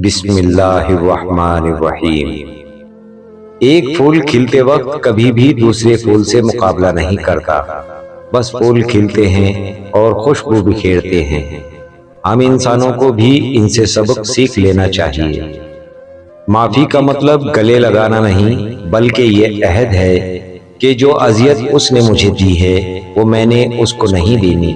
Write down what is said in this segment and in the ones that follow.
بسم اللہ الرحمن الرحیم۔ ایک پھول کھلتے وقت کبھی بھی دوسرے پھول سے مقابلہ نہیں کرتا، بس پھول کھلتے ہیں اور خوشبو بکھیرتے ہیں۔ ہم انسانوں کو بھی ان سے سبق سیکھ لینا چاہیے۔ معافی کا مطلب گلے لگانا نہیں، بلکہ یہ عہد ہے کہ جو اذیت اس نے مجھے دی ہے وہ میں نے اس کو نہیں دینی۔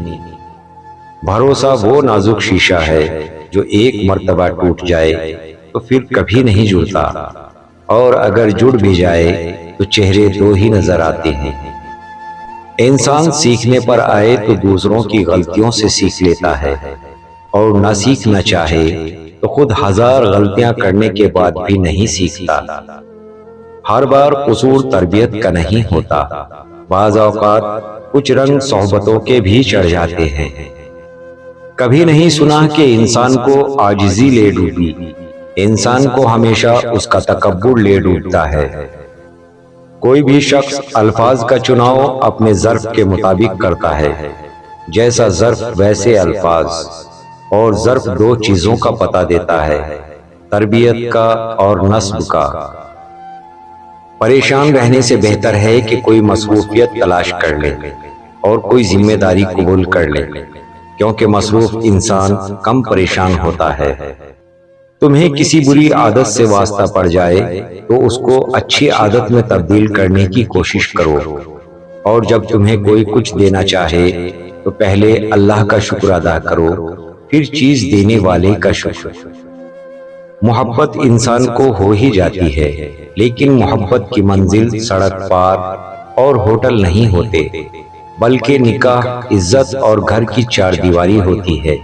بھروسہ وہ نازک شیشہ ہے جو ایک مرتبہ ٹوٹ جائے تو پھر کبھی نہیں جڑتا، اور اگر جڑ بھی جائے تو چہرے دو ہی نظر آتے ہیں۔ انسان سیکھنے پر آئے تو دوسروں کی غلطیوں سے سیکھ لیتا ہے، اور نہ سیکھنا چاہے تو خود ہزار غلطیاں کرنے کے بعد بھی نہیں سیکھتا۔ ہر بار قصور تربیت کا نہیں ہوتا، بعض اوقات کچھ رنگ صحبتوں کے بھی چڑھ جاتے ہیں۔ کبھی نہیں سنا کہ انسان کو عاجزی لے ڈوبی، انسان کو ہمیشہ اس کا تکبر لے ڈوبتا ہے۔ کوئی بھی شخص الفاظ کا چناؤ اپنے ظرف کے مطابق کرتا ہے، جیسا ظرف ویسے الفاظ، اور ظرف دو چیزوں کا پتہ دیتا ہے، تربیت کا اور نسب کا۔ پریشان رہنے سے بہتر ہے کہ کوئی مصروفیت تلاش کر لے اور کوئی ذمہ داری قبول کر لے، کیونکہ مصروف انسان کم پریشان ہوتا ہے۔ تمہیں کسی بری عادت سے واسطہ پڑ جائے تو اس کو اچھی عادت میں تبدیل کرنے کی کوشش کرو، اور جب تمہیں کوئی کچھ دینا چاہے تو پہلے اللہ کا شکر ادا کرو، پھر چیز دینے والے کا شکر۔ محبت انسان کو ہو ہی جاتی ہے، لیکن محبت کی منزل سڑک پار اور ہوٹل نہیں ہوتے، بلکہ نکاح، عزت اور گھر کی چار دیواری ہوتی ہے۔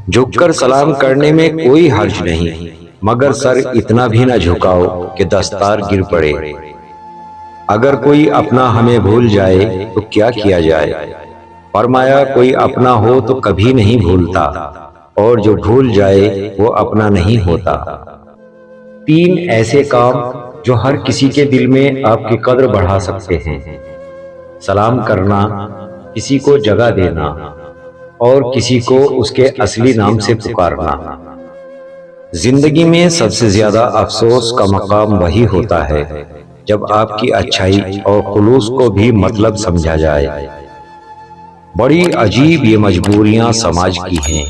جھک کر سلام کرنے میں کوئی حرج نہیں، مگر سر اتنا بھی نہ جھکاؤ کہ دستار گر پڑے۔ اگر کوئی اپنا ہمیں بھول جائے تو کیا کیا جائے؟ فرمایا کوئی اپنا ہو تو کبھی نہیں بھولتا، اور جو بھول جائے وہ اپنا نہیں ہوتا۔ تین ایسے کام جو ہر کسی کے دل میں آپ کی قدر بڑھا سکتے ہیں: سلام کرنا، کسی کو جگہ دینا، اور کسی کو اس کے اصلی نام سے پکارنا۔ زندگی میں سب سے زیادہ افسوس کا مقام وہی ہوتا ہے جب آپ کی اچھائی اور خلوص کو بھی مطلب سمجھا جائے۔ بڑی عجیب یہ مجبوریاں سماج کی ہیں،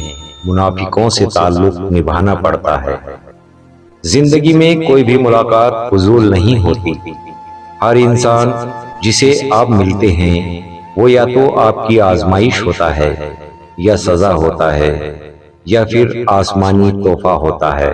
منافقوں سے تعلق نبھانا پڑتا ہے۔ زندگی میں کوئی بھی ملاقات فضول نہیں ہوتی۔ ہر انسان جسے آپ ملتے ہیں وہ یا تو آپ کی آزمائش ہوتا ہے، یا سزا ہوتا ہے، یا پھر آسمانی تحفہ ہوتا ہے۔